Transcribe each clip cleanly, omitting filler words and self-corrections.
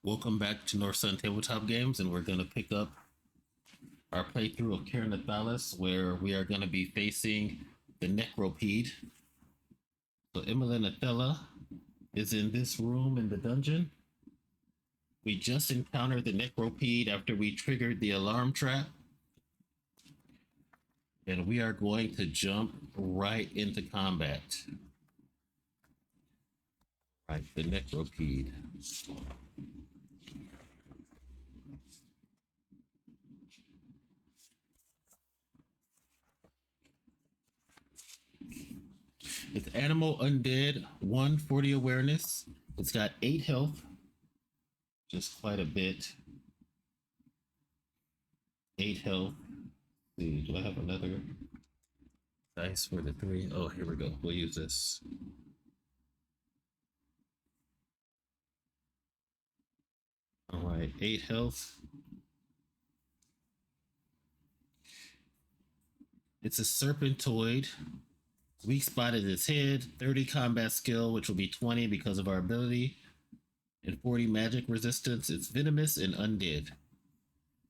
Welcome back to North Sun Tabletop Games, and we're going to pick up our playthrough of Ker Nethalas, where we are going to be facing the Necropede. So Emelyn Athela is in this room in the dungeon. We just encountered the Necropede after we triggered the alarm trap. And we are going to jump right into combat. Right, the Necropede. It's Animal Undead, 140 awareness. It's got 8 health, just quite a bit. 8 health. Let's see, do I have another dice for the 3? Oh, here we go. We'll use this. All right, 8 health. It's a serpentoid. Weak spot is its head, 30 combat skill, which will be 20 because of our ability, and 40 magic resistance. It's venomous and undead.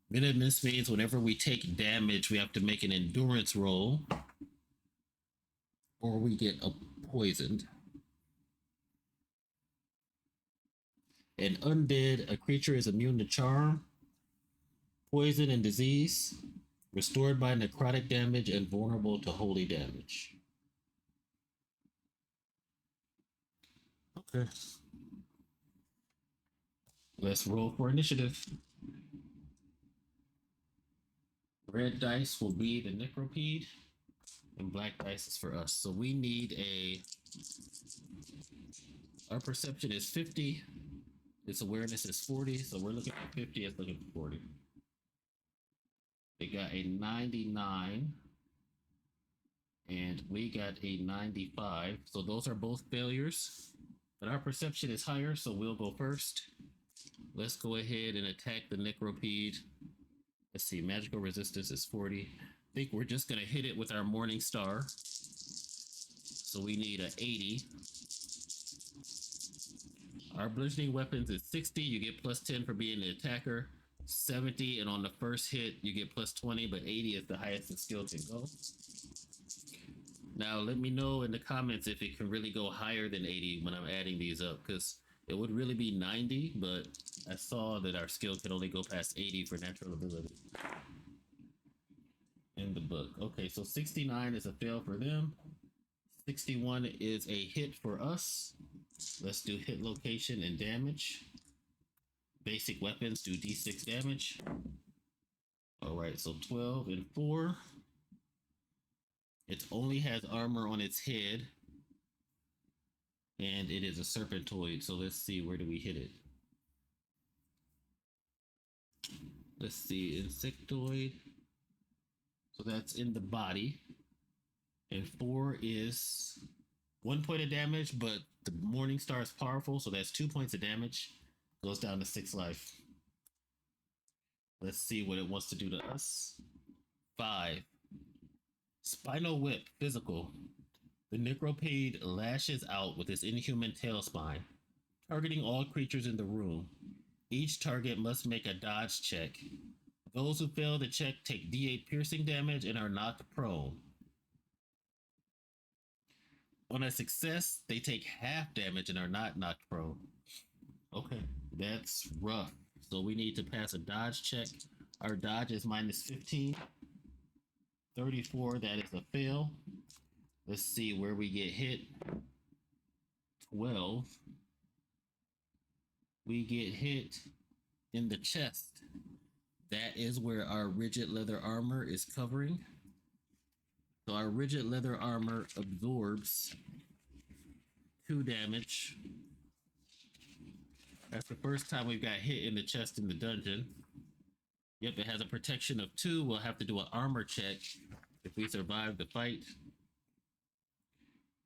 Venomous means whenever we take damage, we have to make an endurance roll, or we get poisoned. And undead, a creature is immune to charm, poison, and disease, restored by necrotic damage, and vulnerable to holy damage. Okay. Let's roll for initiative. Red dice will be the Necropede, and black dice is for us. So we need our perception is 50. Its awareness is 40, so we're looking for 50, it's looking for 40. They got a 99, and we got a 95. So those are both failures, but our perception is higher, so we'll go first. Let's go ahead and attack the Necropede. Let's see, magical resistance is 40. I think we're just going to hit it with our Morning Star. So we need an 80. Our bludgeoning weapons is 60. You get plus 10 for being the attacker. 70, and on the first hit, you get plus 20, but 80 is the highest the skill can go. Now, let me know in the comments if it can really go higher than 80 when I'm adding these up, because it would really be 90, but I saw that our skill can only go past 80 for natural ability in the book. Okay, so 69 is a fail for them. 61 is a hit for us. Let's do hit location and damage. Basic weapons do d6 damage. All right, so 12 and 4. It only has armor on its head, and it is a serpentoid. So let's see, where do we hit it? Let's see, insectoid. So that's in the body. And 4 is 1 point of damage, but the Morning Star is powerful, so that's 2 points of damage. Goes down to 6 life. Let's see what it wants to do to us. 5. Spinal Whip, physical. The Necropede lashes out with its inhuman tail spine, targeting all creatures in the room. Each target must make a dodge check. Those who fail the check take d8 piercing damage and are knocked prone. On a success, they take half damage and are not knocked prone. Okay, that's rough. So we need to pass a dodge check. Our dodge is minus 15. 34, that is a fail. Let's see where we get hit. 12. We get hit in the chest. That is where our rigid leather armor is covering. So our rigid leather armor absorbs 2 damage. That's the first time we've got hit in the chest in the dungeon. Yep, it has a protection of 2. We'll have to do an armor check if we survive the fight.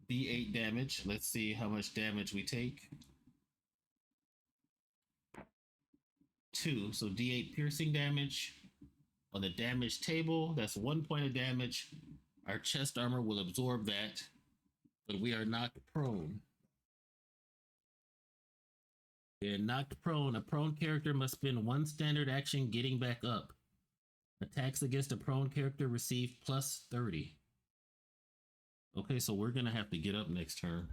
D8 damage. Let's see how much damage we take. 2. So D8 piercing damage. On the damage table, that's 1 point of damage. Our chest armor will absorb that, but we are knocked prone. And knocked prone. A prone character must spend one standard action getting back up. Attacks against a prone character receive plus 30. Okay, so we're going to have to get up next turn.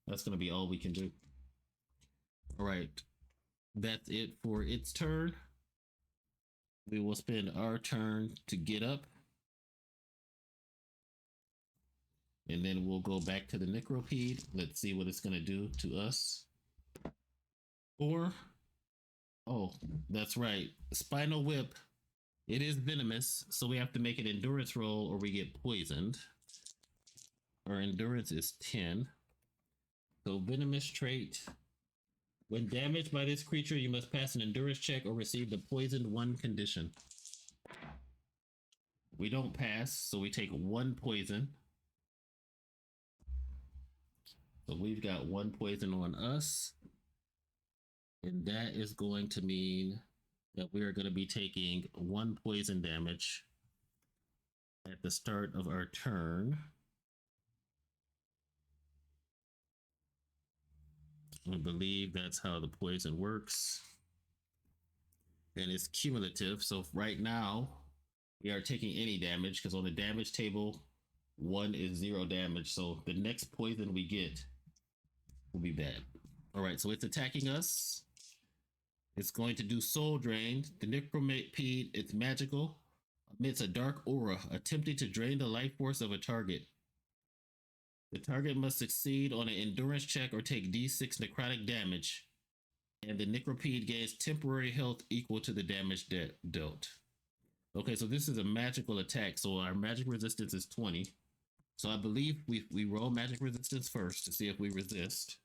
That's going to be all we can do. All right. That's it for its turn. We will spend our turn to get up. And then we'll go back to the Necropede. Let's see what it's going to do to us. Or, oh, that's right. Spinal Whip. It is venomous, so we have to make an endurance roll or we get poisoned. Our endurance is 10. So venomous trait. When damaged by this creature, you must pass an endurance check or receive the poisoned one condition. We don't pass, so we take 1 poison. So we've got 1 poison on us. And that is going to mean that we are going to be taking 1 poison damage at the start of our turn. I believe that's how the poison works. And it's cumulative. So right now, we are taking any damage because on the damage table, 1 is 0 damage. So the next poison we get will be bad. All right, so it's attacking us. It's going to do Soul Drain. The Necropede, it's magical. Emits a dark aura, attempting to drain the life force of a target. The target must succeed on an endurance check or take d6 necrotic damage, and the Necropede gains temporary health equal to the damage dealt. Okay, so this is a magical attack, so our magic resistance is 20. So I believe we roll magic resistance first to see if we resist.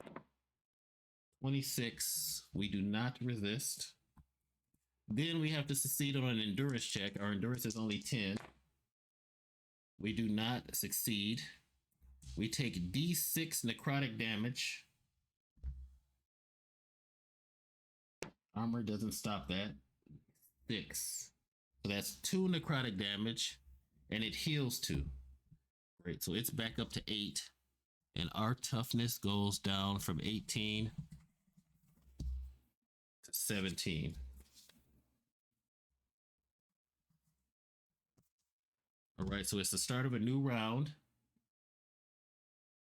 26, we do not resist. Then we have to succeed on an endurance check. Our endurance is only 10. We do not succeed. We take d6 necrotic damage. Armor doesn't stop that. 6. So that's 2 necrotic damage, and it heals 2. Great, so it's back up to 8. And our toughness goes down from 18 to 17. All right, so it's the start of a new round.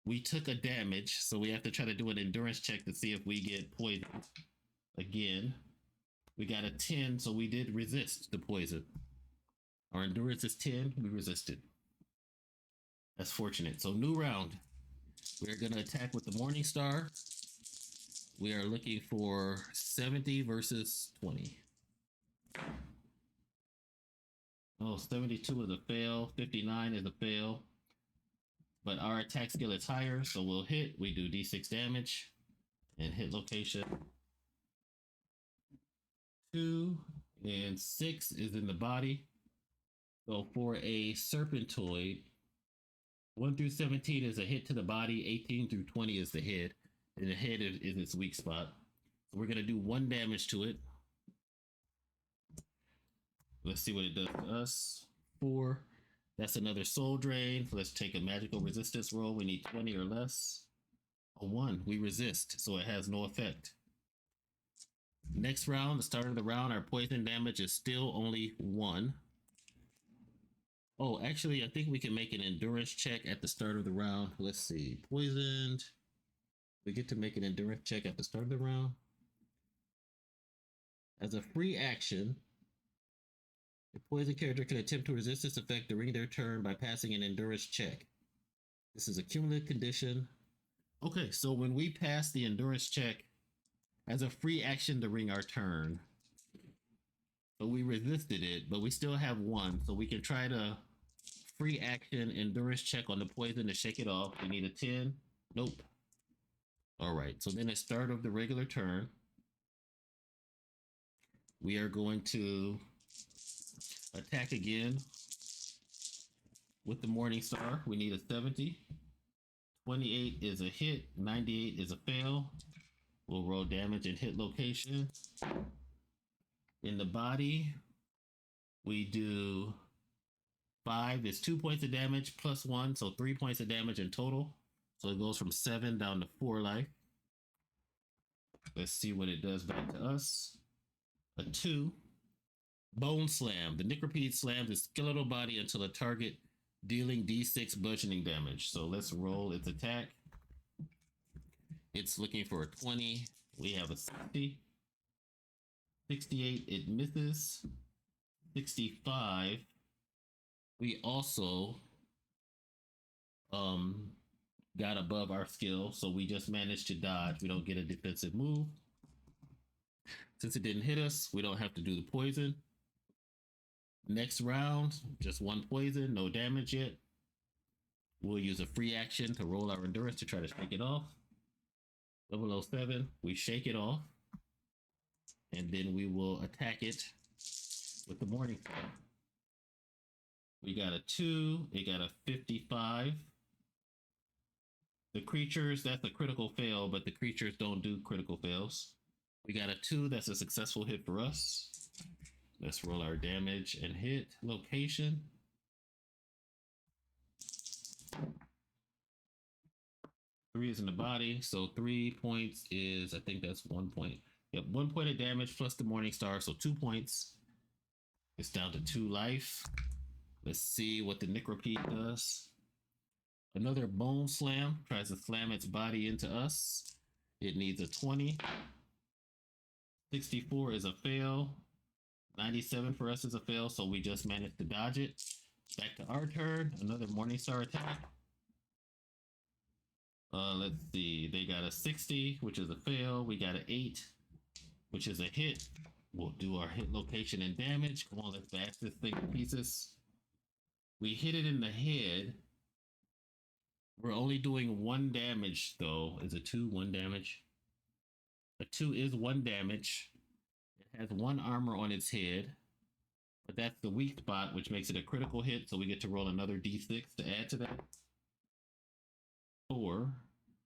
We took a damage, so we have to try to do an endurance check to see if we get poisoned again. We got a 10, so we did resist the poison. Our endurance is 10, we resisted. That's fortunate. So new round. We're going to attack with the Morning Star. We are looking for 70 versus 20. Oh, 72 is a fail. 59 is a fail. But our attack skill is higher, so we'll hit. We do d6 damage and hit location. 2 and 6 is in the body. So for a Serpentoid, 1 through 17 is a hit to the body. 18 through 20 is the head. And the head is its weak spot. So we're going to do 1 damage to it. Let's see what it does to us. 4. That's another soul drain. So let's take a magical resistance roll. We need 20 or less. A 1. We resist, so it has no effect. Next round, the start of the round, our poison damage is still only 1. Oh, actually, I think we can make an endurance check at the start of the round. Let's see. Poisoned. We get to make an endurance check at the start of the round. As a free action, a poison character can attempt to resist this effect during their turn by passing an endurance check. This is a cumulative condition. Okay, so when we pass the endurance check as a free action during our turn, so we resisted it, but we still have 1, so we can try to free action endurance check on the poison to shake it off. We need a 10. Nope. All right, so then at start of the regular turn, we are going to attack again with the Morning Star. We need a 70. 28 is a hit. 98 is a fail. We'll roll damage and hit location. In the body, we do 5 is 2 points of damage plus 1, so 3 points of damage in total. So it goes from 7 down to 4 life. Let's see what it does back to us. A 2. Bone Slam. The Necropede slams its skeletal body until a target, dealing d6 bludgeoning damage. So let's roll its attack. It's looking for a 20. We have a 60. 68, it misses. 65. We also got above our skill, so we just managed to dodge. We don't get a defensive move. Since it didn't hit us, we don't have to do the poison. Next round, just 1 poison, no damage yet. We'll use a free action to roll our endurance to try to shake it off. 007, we shake it off, and then we will attack it with the Morning Star. We got a 2, it got a 55. The creatures, that's a critical fail, but the creatures don't do critical fails. We got a 2, that's a successful hit for us. Let's roll our damage and hit location. Three is in the body, so 3 points is, I think that's 1 point. Yep, 1 point of damage plus the Morning Star, so 2 points. It's down to 2 life. Let's see what the Necropede does. Another Bone Slam, tries to slam its body into us. It needs a 20. 64 is a fail. 97 for us is a fail, so we just managed to dodge it. Back to our turn, another Morningstar attack. Let's see, they got a 60, which is a fail. We got an 8, which is a hit. We'll do our hit location and damage. Come on, let's bash this thing to pieces. We hit it in the head. We're only doing 1 damage, though. Is a 2 1 damage? A 2 is 1 damage. It has 1 armor on its head, but that's the weak spot, which makes it a critical hit, so we get to roll another d6 to add to that. 4.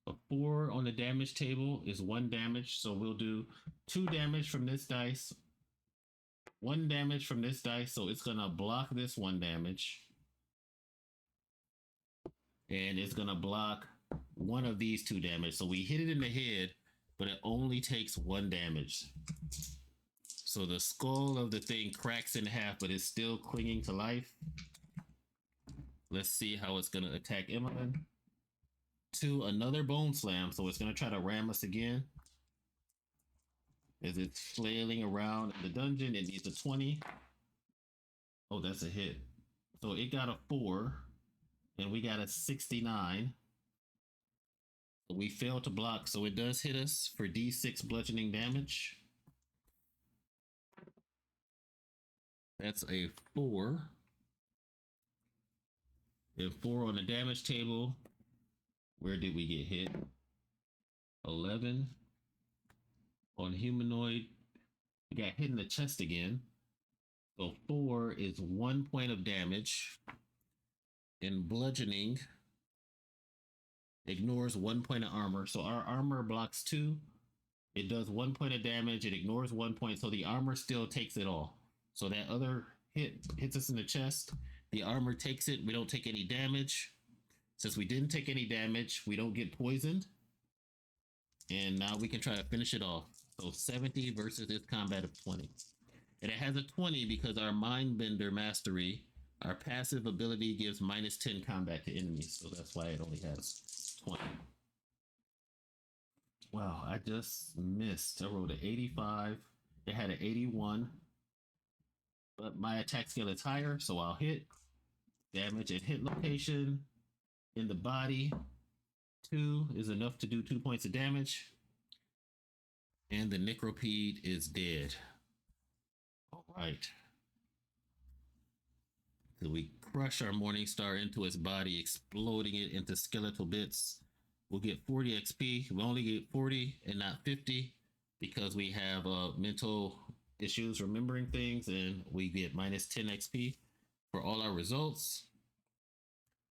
A 4 on the damage table is 1 damage, so we'll do 2 damage from this dice, 1 damage from this dice, so it's gonna block this 1 damage. And it's gonna block one of these 2 damage. So we hit it in the head, but it only takes 1 damage. So the skull of the thing cracks in half, but it's still clinging to life. Let's see how it's gonna attack Emelyn. 2, another Bone Slam, so it's gonna try to ram us again. As it's flailing around in the dungeon, it needs a 20. Oh, that's a hit. So it got a 4. And we got a 69. We failed to block, so it does hit us for d6 bludgeoning damage. That's a 4. And 4 on the damage table. Where did we get hit? 11. On humanoid, we got hit in the chest again. So 4 is 1 point of damage. And bludgeoning ignores 1 point of armor. So our armor blocks 2. It does 1 point of damage. It ignores 1 point. So the armor still takes it all. So that other hit hits us in the chest. The armor takes it. We don't take any damage. Since we didn't take any damage, we don't get poisoned. And now we can try to finish it off. So 70 versus its combat of 20. And it has a 20 because our Mindbender mastery, our passive ability, gives -10 combat to enemies, so that's why it only has 20. Wow, I just missed. I rolled an 85. It had an 81. But my attack skill is higher, so I'll hit. Damage and hit location in the body. 2 is enough to do 2 points of damage. And the Necropede is dead. All right. So we crush our Morningstar into its body, exploding it into skeletal bits. We'll get 40 XP. We only get 40 and not 50 because we have mental issues remembering things, and we get -10 XP for all our results.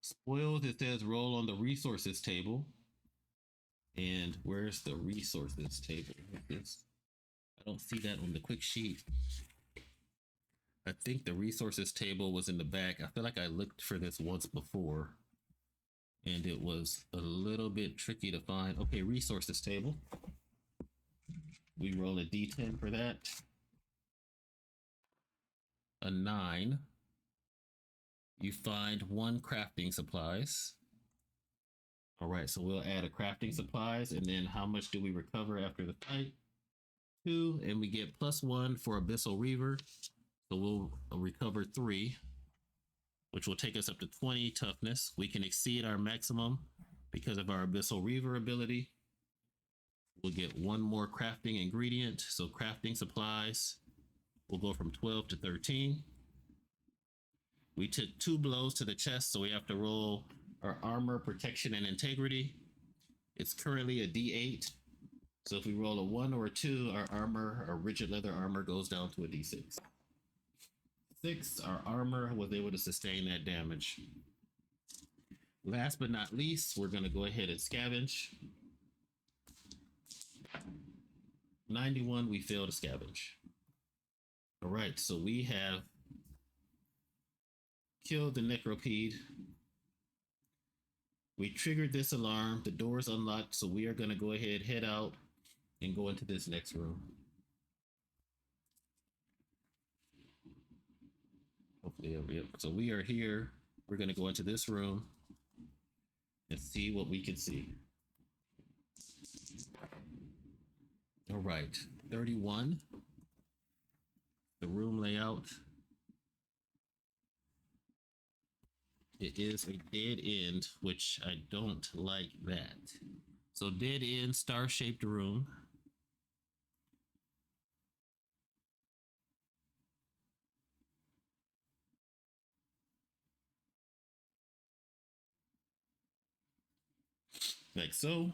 Spoiled, it says roll on the resources table. And where's the resources table? I don't see that on the quick sheet. I think the resources table was in the back. I feel like I looked for this once before and it was a little bit tricky to find. Okay, resources table. We roll a d10 for that. A 9. You find 1 crafting supplies. All right, so we'll add a crafting supplies, and then how much do we recover after the fight? 2, and we get +1 for Abyssal Reaver. So we'll recover 3, which will take us up to 20 toughness. We can exceed our maximum because of our Abyssal Reaver ability. We'll get 1 more crafting ingredient. So crafting supplies will go from 12 to 13. We took 2 blows to the chest, so we have to roll our armor, protection, and integrity. It's currently a d8. So if we roll a 1 or a 2, our armor, our rigid leather armor, goes down to a d6. 6, our armor was able to sustain that damage. Last but not least, we're going to go ahead and scavenge. 91, we fail to scavenge. All right, so we have killed the necropede. We triggered this alarm. The door is unlocked, so we are going to go ahead, head out, and go into this next room. Hopefully, yep. So we are here. We're going to go into this room and see what we can see. All right, 31. The room layout. It is a dead end, which I don't like that. So dead end, star-shaped room. Like so.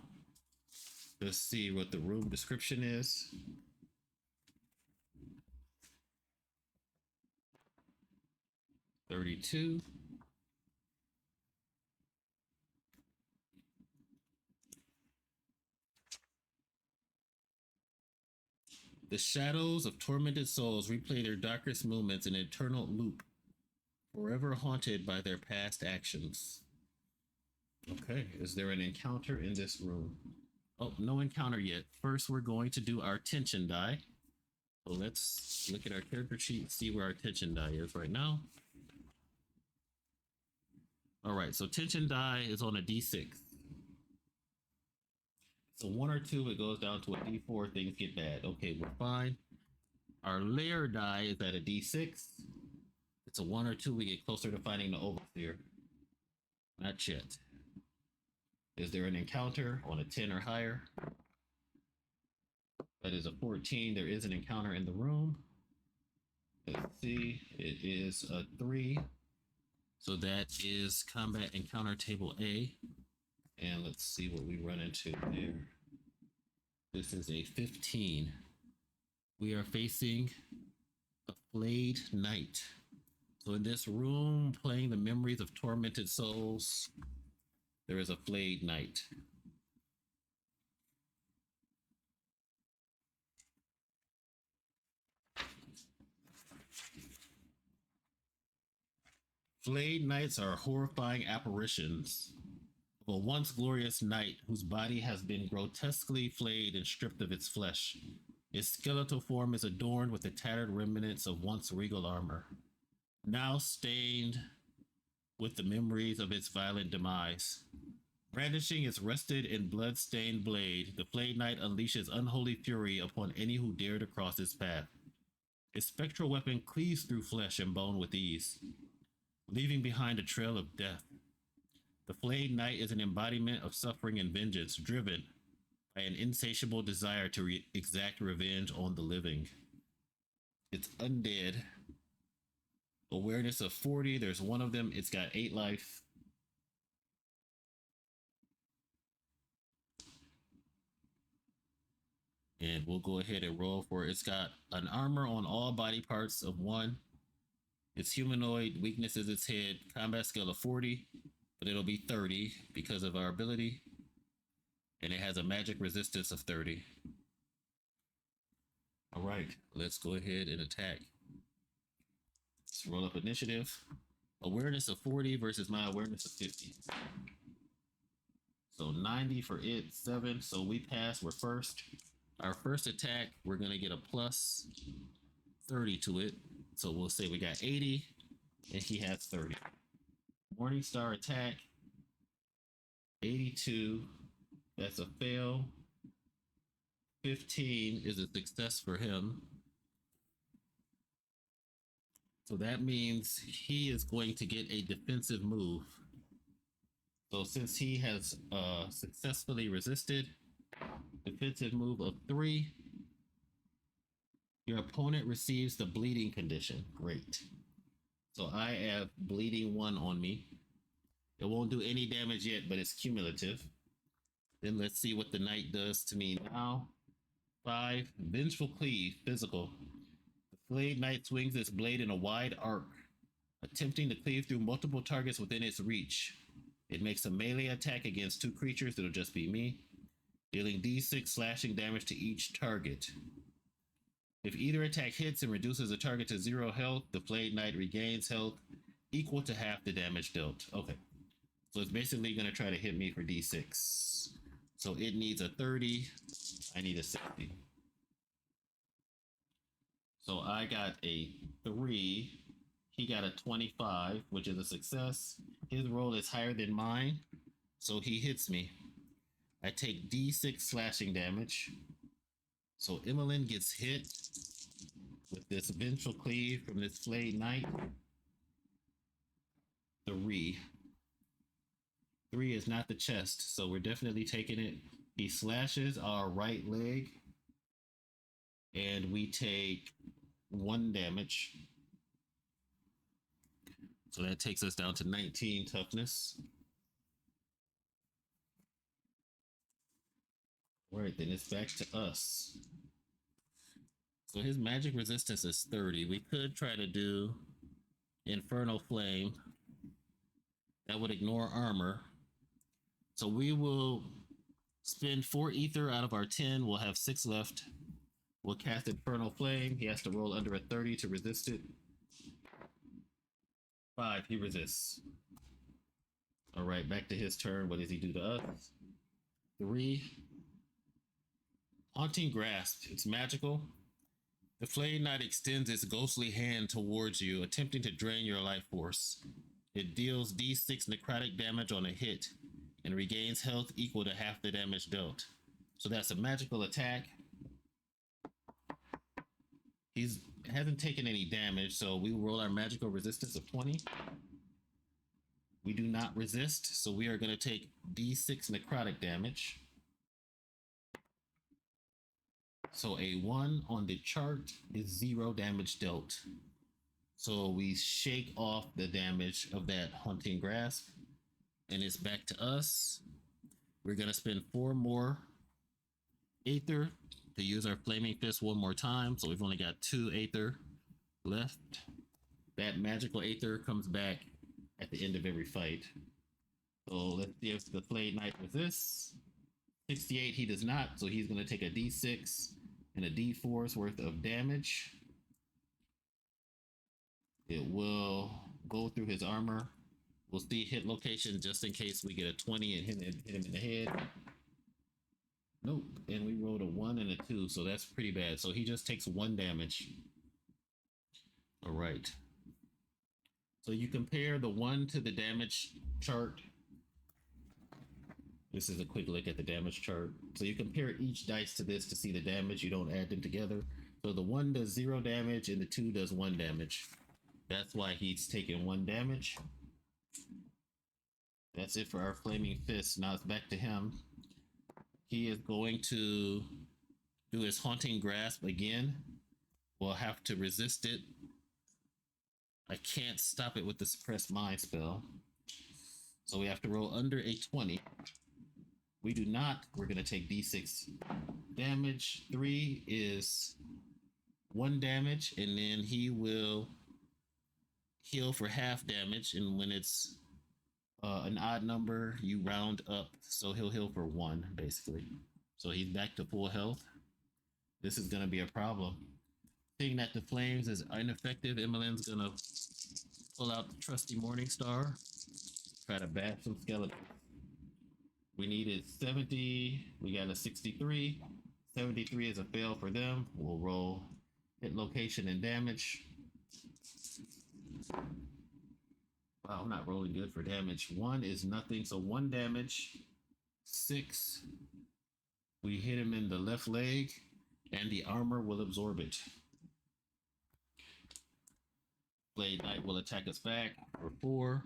Let's see what the room description is. "32. The shadows of tormented souls replay their darkest moments in an eternal loop, forever haunted by their past actions." Okay, is there an encounter in this room? Oh, no encounter yet. First, we're going to do our tension die. So let's look at our character sheet, see where our tension die is right now. All right, so tension die is on a d6. So 1 or 2, it goes down to a d4, things get bad. Okay, we're fine. Our layer die is at a d6. It's a 1 or 2, we get closer to finding the overseer. Not yet. Is there an encounter on a 10 or higher? That is a 14. There is an encounter in the room. Let's see. It is a 3. So that is combat encounter table A. And let's see what we run into there. This is a 15. We are facing a flayed knight. So in this room, playing the memories of tormented souls, there is a flayed knight. Flayed knights are horrifying apparitions of a once glorious knight whose body has been grotesquely flayed and stripped of its flesh. Its skeletal form is adorned with the tattered remnants of once regal armor, now stained with the memories of its violent demise. Brandishing its rusted and blood-stained blade, the flayed knight unleashes unholy fury upon any who dare to cross its path. Its spectral weapon cleaves through flesh and bone with ease, leaving behind a trail of death. The flayed knight is an embodiment of suffering and vengeance, driven by an insatiable desire to exact revenge on the living. It's undead. Awareness of 40. There's 1 of them. It's got 8 life. And we'll go ahead and roll for it. It's got an armor on all body parts of 1. It's humanoid. Weakness is its head. Combat skill of 40, but it'll be 30 because of our ability. And it has a magic resistance of 30. All right, let's go ahead and attack. Let's roll up initiative. Awareness of 40 versus my awareness of 50. So 90 for it, 7. So we pass, we're first. Our first attack, we're going to get a plus 30 to it. So we'll say we got 80 and he has 30. Morningstar attack, 82. That's a fail. 15 is a success for him. So that means he is going to get a defensive move. So since he has successfully resisted, defensive move of 3, your opponent receives the bleeding condition. Great. So I have bleeding 1 on me. It won't do any damage yet, but it's cumulative. Then let's see what the knight does to me now. 5, Vengeful Cleave, physical. The flayed knight swings its blade in a wide arc, attempting to cleave through multiple targets within its reach. It makes a melee attack against 2 creatures, it'll just be me, dealing d6 slashing damage to each target. If either attack hits and reduces the target to 0 health, the flayed knight regains health equal to half the damage dealt. Okay, so it's basically going to try to hit me for d6. So it needs a 30, I need a 60. So I got a 3, he got a 25, which is a success. His roll is higher than mine, so he hits me. I take d6 slashing damage. So Emelyn gets hit with this Vengeful Cleave from this flayed knight. 3. 3 is not the chest, so we're definitely taking it. He slashes our right leg, and we take 1 damage. So that takes us down to 19 toughness. All right, then it's back to us. So his magic resistance is 30. We could try to do Infernal Flame. That would ignore armor. So we will spend 4 ether out of our 10. We'll have 6 left. We'll cast Infernal Flame. He has to roll under a 30 to resist it. 5, he resists. All right, back to his turn. What does he do to us? 3. Haunting Grasp. It's magical. The Flayed Knight extends its ghostly hand towards you, attempting to drain your life force. It deals d6 necrotic damage on a hit and regains health equal to half the damage dealt. So that's a magical attack. He hasn't taken any damage, so we will roll our magical resistance of 20. We do not resist, so we are going to take d6 necrotic damage. So a 1 on the chart is 0 damage dealt. So we shake off the damage of that Haunting Grasp, and it's back to us. We're going to spend 4 more Aether to use our Flaming Fist 1 more time. So we've only got 2 Aether left. That magical Aether comes back at the end of every fight. So let's see if the Flayed Knight resists. 68, he does not, so he's going to take a d6 and a d4's worth of damage. It will go through his armor. We'll see hit location just in case we get a 20 and hit him in the head. Nope, and we rolled a 1 and a 2, so that's pretty bad. So he just takes 1 damage. All right. So you compare the 1 to the damage chart. This is a quick look at the damage chart. So you compare each dice to this to see the damage. You don't add them together. So the 1 does 0 damage and the 2 does 1 damage. That's why he's taking 1 damage. That's it for our Flaming Fist. Now it's back to him. He is going to do his Haunting Grasp again. We'll have to resist it. I can't stop it with the Suppressed Mind spell. So we have to roll under a 20. We do not. We're going to take d6 damage. 3 is 1 damage, and then he will heal for half damage. And when it's an odd number, you round up. So he'll heal for 1, basically. So he's back to full health. This is going to be a problem. Seeing that the flames is ineffective, Emelyn's going to pull out the trusty Morningstar. Try to bash some skeletons. We needed 70. We got a 63. 73 is a fail for them. We'll roll hit location and damage. Wow, I'm not rolling good for damage. 1 is nothing, so 1 damage. 6. We hit him in the left leg, and the armor will absorb it. Blade Knight will attack us back for 4.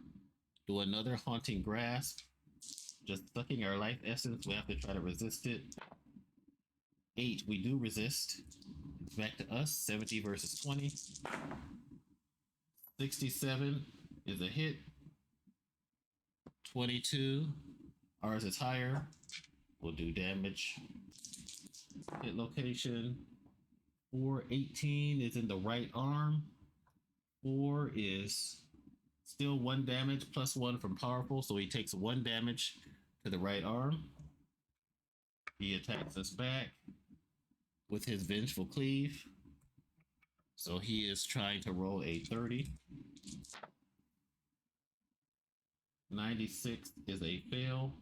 Do another Haunting Grasp. Just sucking our life essence. We have to try to resist it. 8, we do resist. It's back to us. 70 versus 20. 67 is a hit. 22. Ours is higher. We'll do damage. Hit location. 418 is in the right arm. 4 is still 1 damage plus 1 from powerful, so he takes 1 damage to the right arm. He attacks us back with his Vengeful Cleave. So he is trying to roll a 30. 96 is a fail.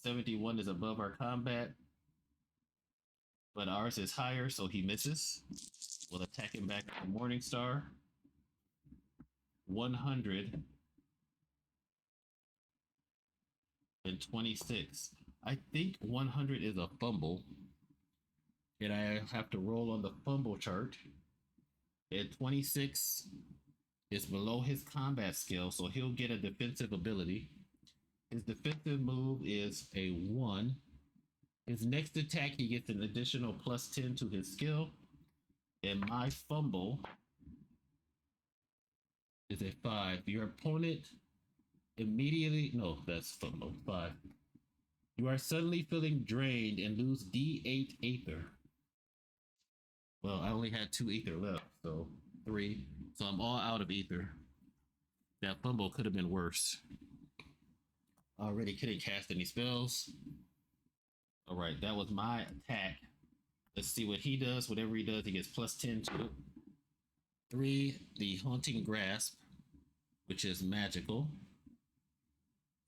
71 is above our combat, but ours is higher, so he misses. We'll attack him back with the Morning Star. 126. I think 100 is a fumble, and I have to roll on the fumble chart. And 26 is below his combat skill, so he'll get a defensive ability. His defensive move is a 1. His next attack, he gets an additional plus 10 to his skill. And my fumble is a 5. Your opponent immediately, no, that's fumble, 5. You are suddenly feeling drained and lose D8 Aether. Well, I only had 2 Aether left, so 3. So I'm all out of Aether. That fumble could have been worse. Already couldn't cast any spells. All right, that was my attack. Let's see what he does. Whatever he does, he gets plus 10 to it. 3, the Haunting Grasp, which is magical.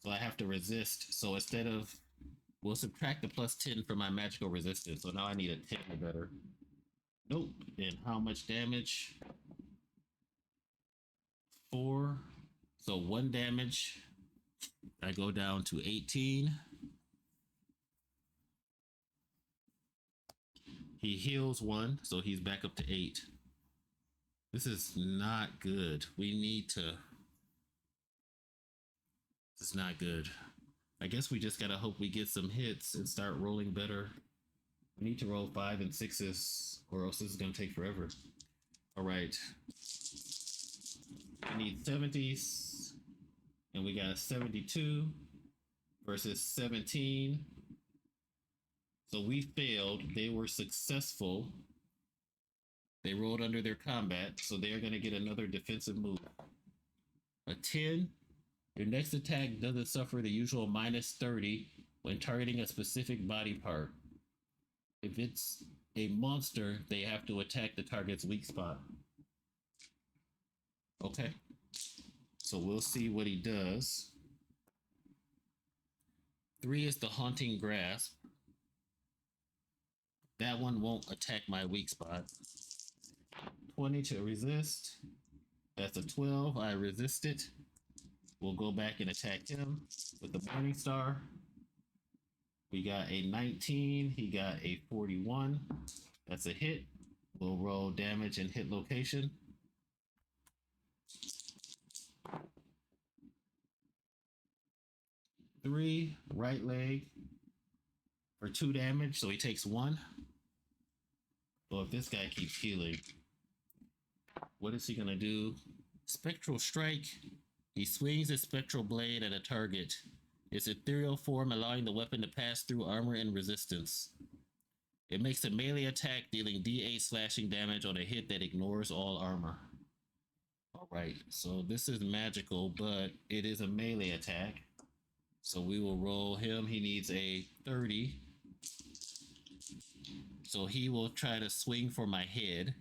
So I have to resist. So instead of, we'll subtract the plus 10 from my magical resistance. So now I need a 10 or better. Nope. And how much damage? 4. So 1 damage. I go down to 18. He heals 1, so he's back up to 8. This is not good. We need to... This is not good. I guess we just gotta hope we get some hits and start rolling better. We need to roll 5 and 6s, or else this is gonna take forever. All right. I need 70s, and we got 72 versus 17. So we failed. They were successful. They rolled under their combat, so they're gonna get another defensive move. A 10. Your next attack doesn't suffer the usual minus 30 when targeting a specific body part. If it's a monster, they have to attack the target's weak spot. Okay. So we'll see what he does. 3 is the Haunting Grasp. That one won't attack my weak spot. 20 to resist. That's a 12. I resist it. We'll go back and attack him with the Morning Star. We got a 19. He got a 41. That's a hit. We'll roll damage and hit location. Three, right leg for 2 damage, so he takes 1. Well, if this guy keeps healing, what is he gonna do? Spectral Strike. He swings his spectral blade at a target. Its ethereal form allowing the weapon to pass through armor and resistance. It makes a melee attack, dealing D8 slashing damage on a hit that ignores all armor. Alright, so this is magical, but it is a melee attack. So we will roll him. He needs a 30. So he will try to swing for my head.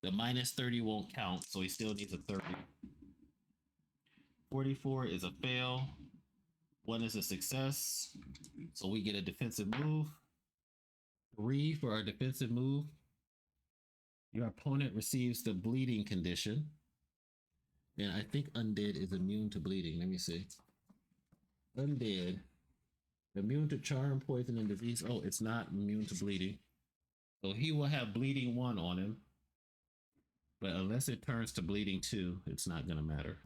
The minus 30 won't count, so he still needs a 30. 44 is a fail. 1 is a success. So we get a defensive move. 3 for our defensive move. Your opponent receives the bleeding condition. And I think undead is immune to bleeding. Let me see. Undead. Immune to charm, poison, and disease. Oh, it's not immune to bleeding. So he will have bleeding 1 on him. But unless it turns to bleeding 2, it's not going to matter.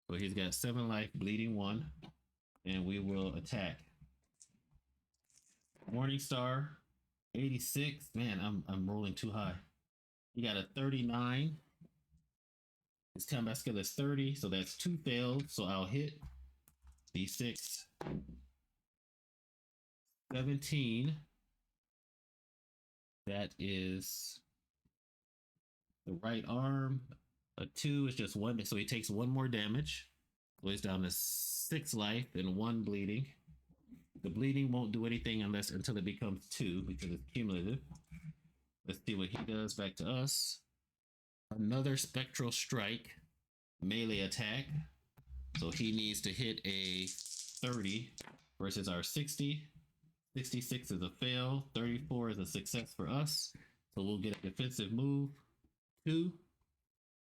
So he's got 7 life, bleeding 1. And we will attack. Morningstar, 86. Man, I'm rolling too high. He got a 39. His combat skill is 30, so that's 2 fails. So I'll hit D6. 17. That is the right arm. A 2 is just 1, so he takes 1 more damage. So he's down to 6 life and 1 bleeding. The bleeding won't do anything until it becomes 2 because it's cumulative. Let's see what he does back to us. Another spectral strike, melee attack. So he needs to hit a 30 versus our 60. 66 is a fail. 34 is a success for us. So we'll get a defensive move. 2.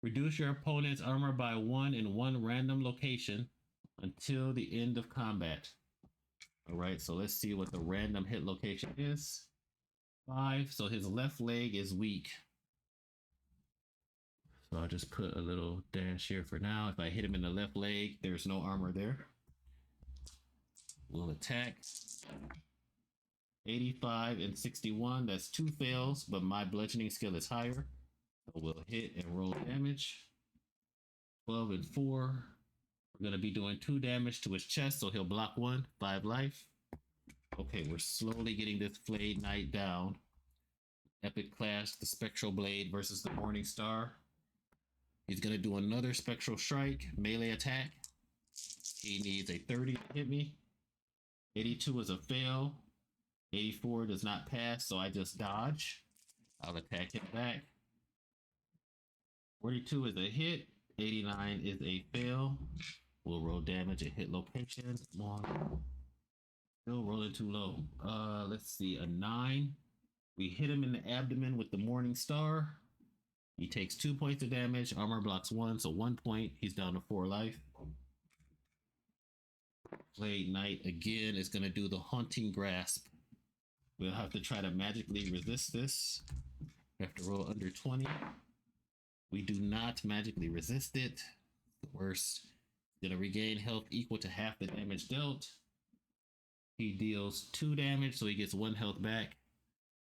Reduce your opponent's armor by 1 in 1 random location until the end of combat. All right, so let's see what the random hit location is. 5. So his left leg is weak. So I'll just put a little dash here for now. If I hit him in the left leg, there's no armor there. We'll attack. 85 and 61. That's 2 fails, but my bludgeoning skill is higher. So we'll hit and roll damage. 12 and 4. We're going to be doing 2 damage to his chest, so he'll block 1. 5 life. Okay, we're slowly getting this Flayed Knight down. Epic Clash, the Spectral Blade versus the Morning Star. He's going to do another Spectral Strike, melee attack. He needs a 30 to hit me. 82 is a fail. 84 does not pass, so I just dodge. I'll attack him back. 42 is a hit. 89 is a fail. We'll roll damage at hit location. Come on. Still rolling too low. Let's see, a 9. We hit him in the abdomen with the Morning Star. He takes 2 points of damage. Armor blocks 1, so 1 point. He's down to 4 life. Flayed Knight again is going to do the Haunting Grasp. We'll have to try to magically resist this. We have to roll under 20. We do not magically resist it. The worst. Gonna regain health equal to half the damage dealt. He deals 2 damage, so he gets 1 health back.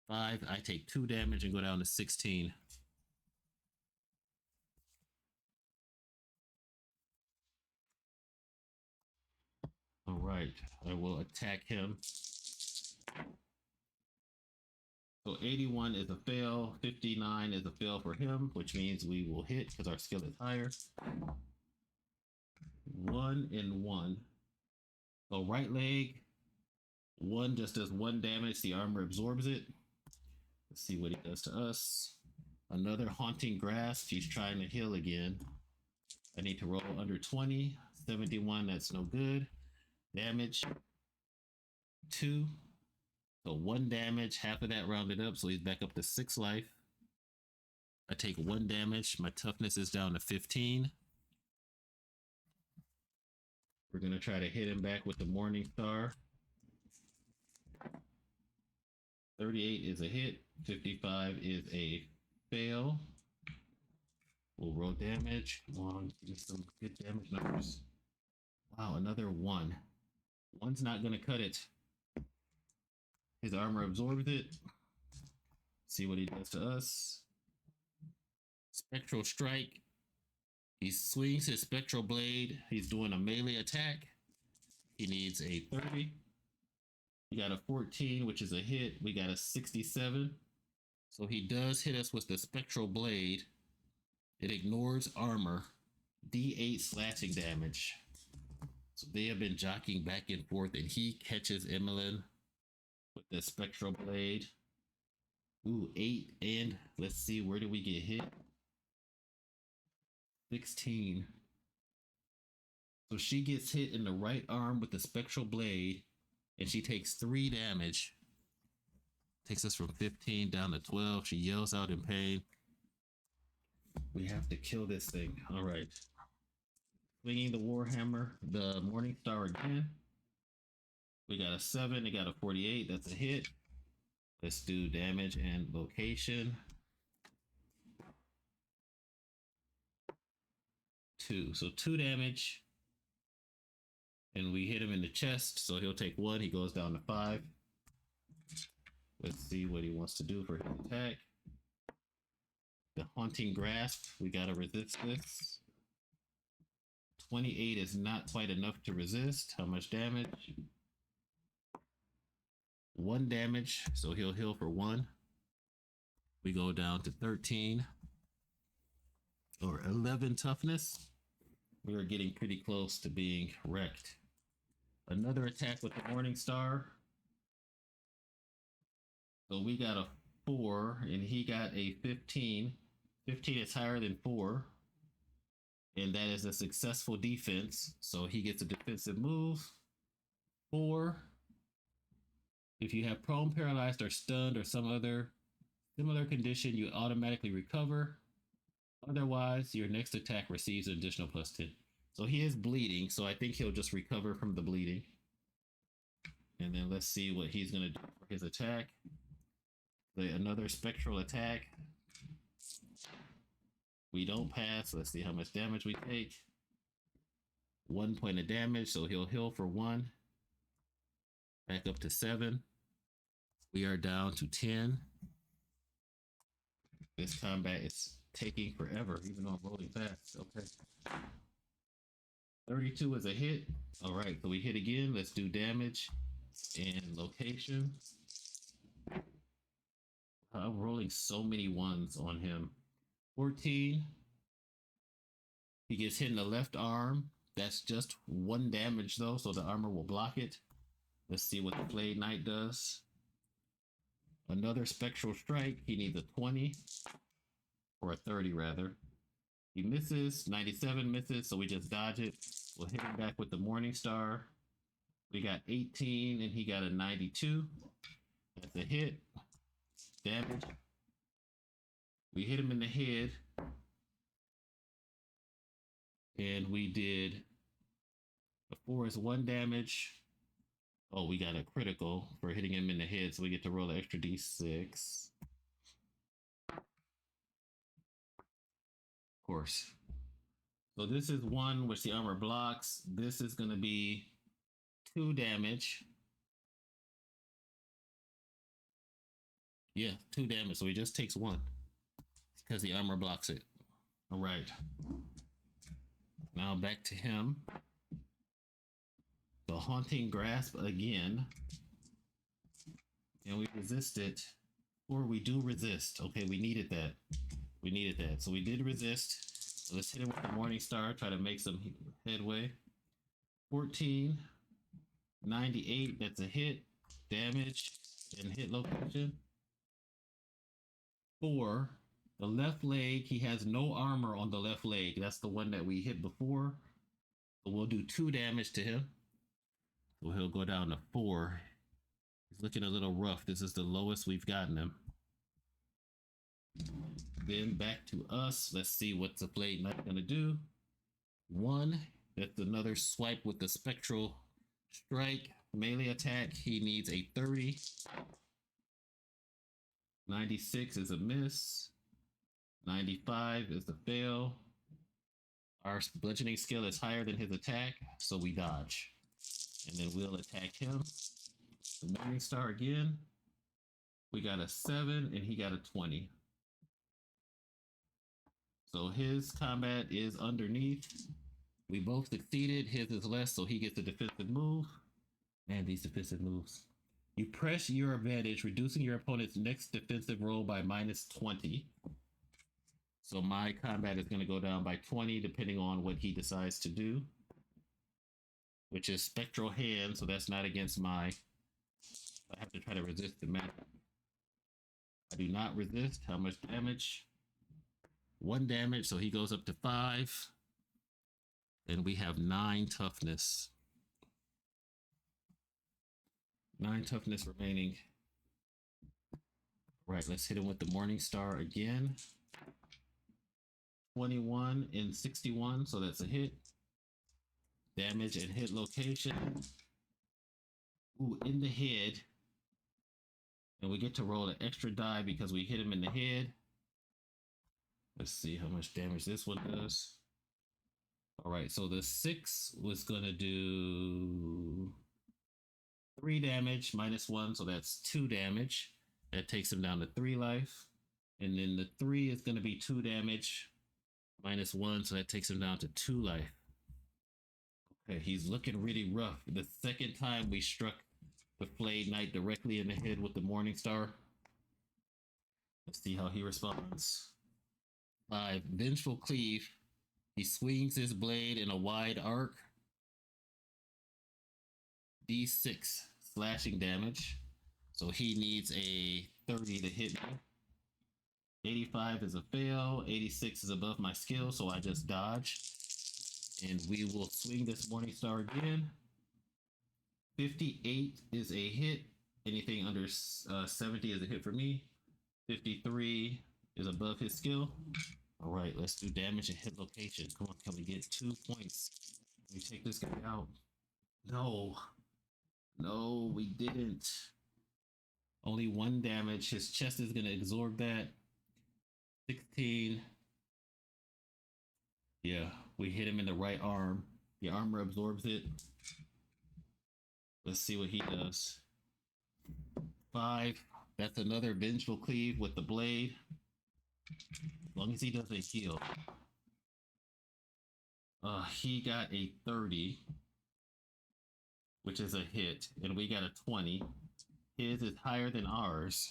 5. I take 2 damage and go down to 16. All right, I will attack him. So 81 is a fail, 59 is a fail for him, which means we will hit because our skill is higher. 1 and 1. So right leg, 1 just does 1 damage, the armor absorbs it. Let's see what he does to us. Another Haunting Grasp, he's trying to heal again. I need to roll under 20. 71, that's no good. Damage, 2. So 1 damage, half of that rounded up, so he's back up to 6 life. I take 1 damage, my toughness is down to 15. We're gonna try to hit him back with the Morning Star. 38 is a hit, 55 is a fail. We'll roll damage. Come on, give me some good damage numbers. Wow, another 1. 1's not gonna cut it. His armor absorbs it. See what he does to us. Spectral Strike. He swings his Spectral Blade. He's doing a melee attack. He needs a 30. We got a 14, which is a hit. We got a 67. So he does hit us with the Spectral Blade. It ignores armor. D8 slashing damage. So they have been jockeying back and forth, and he catches Emelyn with the Spectral Blade. Ooh, 8, and let's see, where did we get hit? 16. So she gets hit in the right arm with the Spectral Blade, and she takes 3 damage. Takes us from 15 down to 12. She yells out in pain. We have to kill this thing. All right. Swinging the Warhammer, the Morning Star again. We got a 7. They got a 48. That's a hit. Let's do damage and location. 2. So 2 damage. And we hit him in the chest. So he'll take 1. He goes down to 5. Let's see what he wants to do for his attack. The Haunting Grasp. We got to resist this. 28 is not quite enough to resist. How much damage? 1 damage. So he'll heal for 1. We go down to 13 or 11 toughness. We are getting pretty close to being wrecked. Another attack with the Morning Star. So we got a 4 and he got a 15. 15 is higher than 4. And that is a successful defense. So he gets a defensive move. 4. If you have prone, paralyzed, or stunned, or some other similar condition, you automatically recover. Otherwise, your next attack receives an additional +10. So he is bleeding, so I think he'll just recover from the bleeding. And then let's see what he's going to do for his attack. Another spectral attack. We don't pass. Let's see how much damage we take. 1 point of damage, so he'll heal for 1. Back up to 7. We are down to 10. This combat is taking forever, even though I'm rolling fast. Okay. 32 is a hit. All right, so we hit again. Let's do damage and location. I'm rolling so many 1s on him. 14. He gets hit in the left arm. That's just 1 damage though, so the armor will block it. Let's see what the Blade Knight does. Another spectral strike. He needs a 20 or a 30 rather. He misses. 97 misses, so we just dodge it. We'll hit him back with the Morning Star. We got 18 and he got a 92. That's a hit. Damage. We hit him in the head. And we did a 4 is 1 damage. Oh, we got a critical for hitting him in the head, so we get to roll an extra d6. Of course. So this is 1 which the armor blocks. This is going to be 2 damage. Yeah, 2 damage. So he just takes 1 because the armor blocks it. All right. Now back to him. The Haunting Grasp again. And we resist it. Or we do resist. Okay, we needed that. We needed that. So we did resist. So let's hit him with the Morning Star. Try to make some headway. 14. 98. That's a hit. Damage and hit location. 4. The left leg. He has no armor on the left leg. That's the one that we hit before. So we'll do 2 damage to him. So he'll go down to 4. He's looking a little rough. This is the lowest we've gotten him. Then back to us. Let's see what the Blade Knight gonna do. 1. That's another swipe with the spectral strike. Melee attack. He needs a 30. 96 is a miss. 95 is a fail. Our bludgeoning skill is higher than his attack, so we dodge. And then we'll attack him. The Morning Star again. We got a 7 and he got a 20. So his combat is underneath. We both succeeded. His is less, so he gets a defensive move. Man, these defensive moves. You press your advantage, reducing your opponent's next defensive roll by -20. So my combat is going to go down by 20, depending on what he decides to do. Which is Spectral Hand, so that's not against my... I have to try to resist the magic. I do not resist. How much damage? 1 damage, so he goes up to 5. And we have 9 toughness. 9 toughness remaining. Right, let's hit him with the Morning Star again. 21 and 61, so that's a hit. Damage and hit location. Ooh, in the head. And we get to roll an extra die because we hit him in the head. Let's see how much damage this one does. All right, so the 6 was gonna do 3 damage minus 1, so that's 2 damage. That takes him down to 3 life. And then the 3 is gonna be 2 damage minus 1, so that takes him down to 2 life. Okay, he's looking really rough. The second time we struck the Flayed Knight directly in the head with the Morning Star. Let's see how he responds. 5. Vengeful Cleave. He swings his blade in a wide arc. D6 slashing damage. So he needs a 30 to hit me. 85 is a fail. 86 is above my skill, so I just dodge. And we will swing this Morning Star again. 58 is a hit. Anything under 70 is a hit for me. 53 is above his skill. All right, let's do damage and hit location. Come on, can we get 2 points? Can we take this guy out? No. No, we didn't. Only 1 damage. His chest is going to absorb that. 16. Yeah, we hit him in the right arm. The armor absorbs it. Let's see what he does. 5. That's another Vengeful Cleave with the blade. As long as he doesn't heal. He got a 30, which is a hit, and we got a 20. His is higher than ours.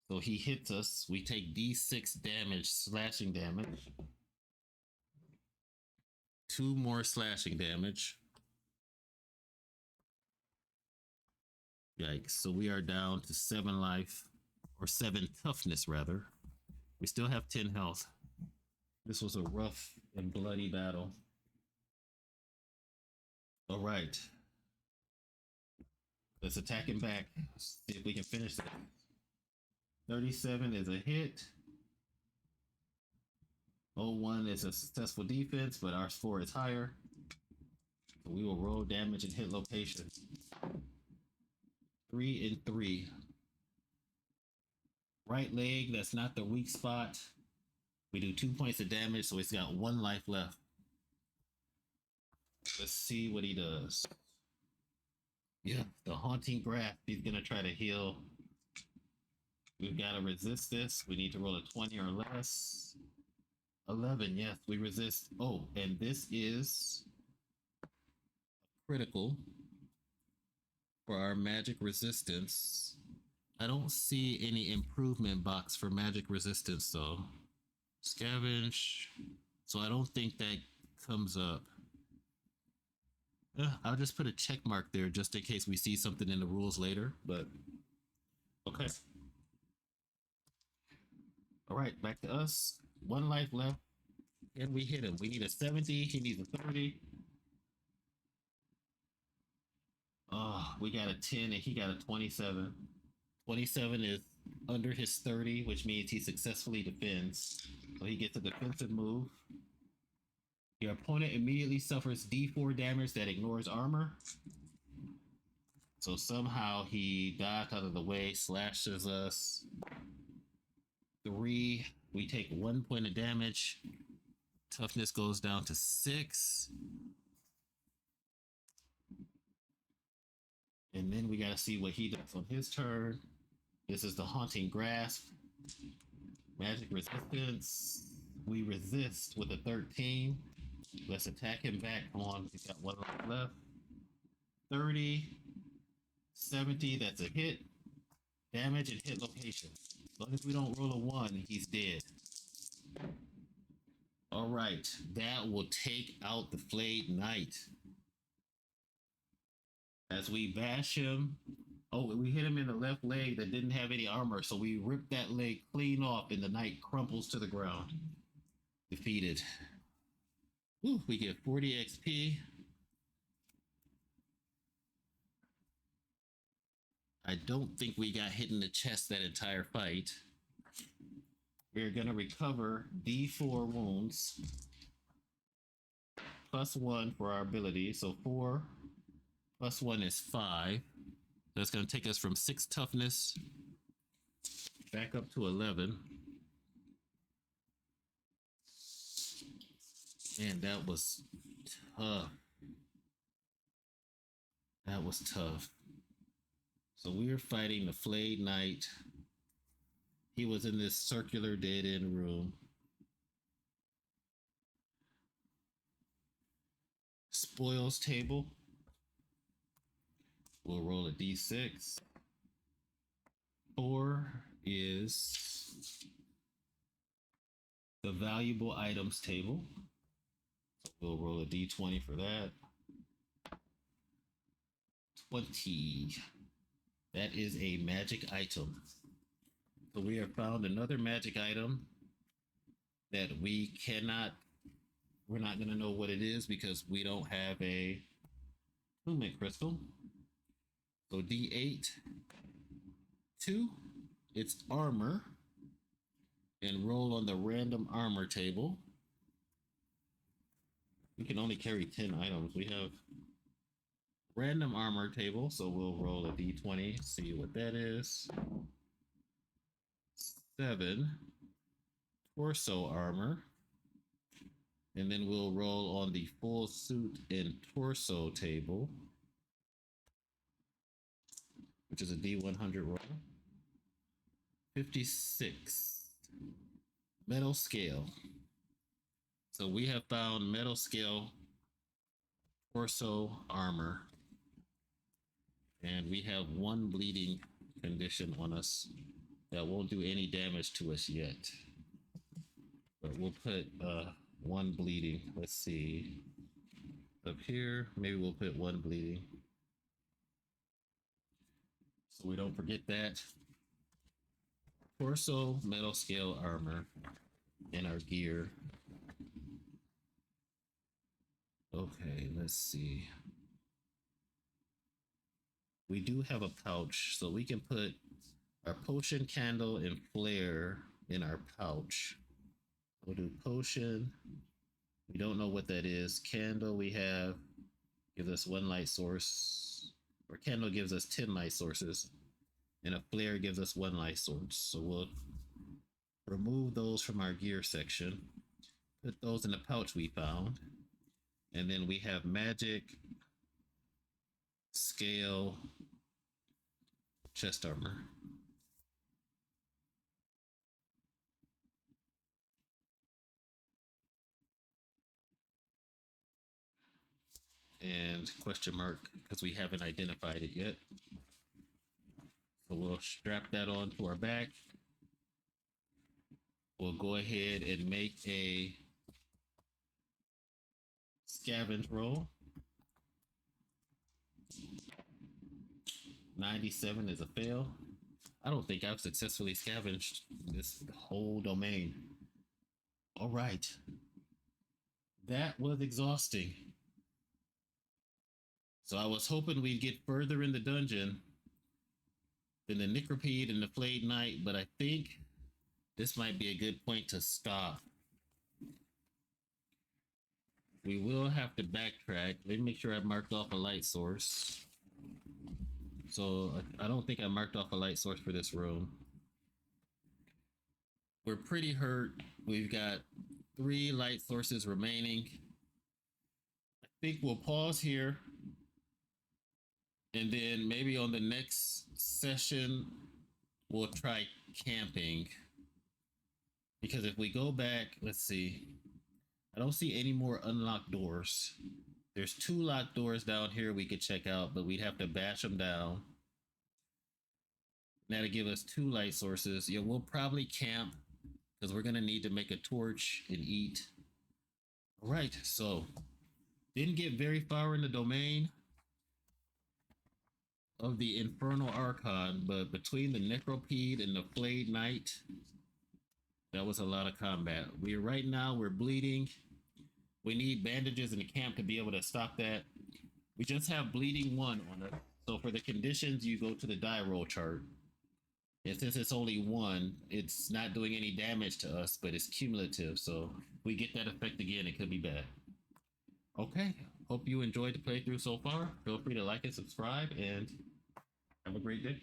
So he hits us. We take D6 damage, slashing damage. 2 more slashing damage. Yikes. So we are down to 7 life, or 7 toughness, rather. We still have 10 health. This was a rough and bloody battle. All right. Let's attack him back. See if we can finish that. 37 is a hit. 01 is a successful defense, but our score is higher. So we will roll damage and hit location. 3 and 3. Right leg, that's not the weak spot. We do 2 points of damage, so he's got 1 life left. Let's see what he does. Yeah, the Haunting Grasp. He's gonna try to heal. We've got to resist this. We need to roll a 20 or less. 11, yes, we resist. Oh, and this is critical for our magic resistance. I don't see any improvement box for magic resistance, though. Scavenge. So I don't think that comes up. I'll just put a check mark there just in case we see something in the rules later, but okay. All right, back to us. 1 life left, and we hit him. We need a 70. He needs a 30. We got a 10, and he got a 27. 27 is under his 30, which means he successfully defends. So he gets a defensive move. Your opponent immediately suffers D4 damage that ignores armor. So somehow he dodged out of the way, slashes us. 3, we take 1 point of damage. Toughness goes down to 6. And then we gotta see what he does on his turn. This is the Haunting Grasp. Magic resistance. We resist with a 13. Let's attack him back. Come on, he's got 1 life left. 30. 70, that's a hit. Damage and hit location. As long as we don't roll a 1, he's dead. All right, that will take out the Flayed Knight. As we bash him, we hit him in the left leg that didn't have any armor, so we rip that leg clean off and the knight crumples to the ground. Defeated. Whew, we get 40 XP. I don't think we got hit in the chest that entire fight. We're gonna recover D4 wounds +1 for our ability. So 4 plus 1 is 5. That's gonna take us from 6 toughness back up to 11. Man, that was tough. That was tough. So we were fighting the Flayed Knight. He was in this circular dead end room. Spoils table. We'll roll a d6. 4 is the valuable items table. So we'll roll a d20 for that. 20. That is a magic item. So we have found another magic item that we're not going to know what it is because we don't have a attunement crystal. So D8, 2, it's armor, and roll on the random armor table. We can only carry 10 items. We have random armor table, so we'll roll a D20, see what that is. 7, torso armor. And then we'll roll on the full suit and torso table, which is a D100 roll. 56. Metal scale. So we have found metal scale torso armor. And we have 1 bleeding condition on us that won't do any damage to us yet. But we'll put 1 bleeding. Let's see. Up here, maybe we'll put 1 bleeding. So we don't forget that. Torso metal scale armor in our gear. Okay, let's see. We do have a pouch, so we can put our potion, candle, and flare in our pouch. We'll do potion. We don't know what that is. Candle we have gives us 1 light source, or candle gives us 10 light sources, and a flare gives us 1 light source. So we'll remove those from our gear section, put those in the pouch we found, and then we have magic scale chest armor. And question mark because we haven't identified it yet. So we'll strap that onto our back. We'll go ahead and make a scavenge roll. 97 is a fail. I don't think I've successfully scavenged this whole domain. All right. That was exhausting. So I was hoping we'd get further in the dungeon than the Necropede and the Flayed Knight, but I think this might be a good point to stop. We will have to backtrack. Let me make sure I marked off a light source. So I don't think I marked off a light source for this room. We're pretty hurt. We've got 3 light sources remaining. I think we'll pause here. And then maybe on the next session, we'll try camping. Because if we go back, let's see. I don't see any more unlocked doors. There's 2 locked doors down here we could check out, but we'd have to bash them down. That'll give us 2 light sources. Yeah, we'll probably camp because we're going to need to make a torch and eat. All right, so didn't get very far in the domain of the Infernal Archon, but between the Necropede and the Flayed Knight, that was a lot of combat. Right now we're bleeding. We need bandages in the camp to be able to stop that. We just have bleeding 1 on us. So for the conditions, you go to the die roll chart. And since it's only one, it's not doing any damage to us, but it's cumulative. So if we get that effect again, it could be bad. Okay. Hope you enjoyed the playthrough so far. Feel free to like and subscribe, and have a great day.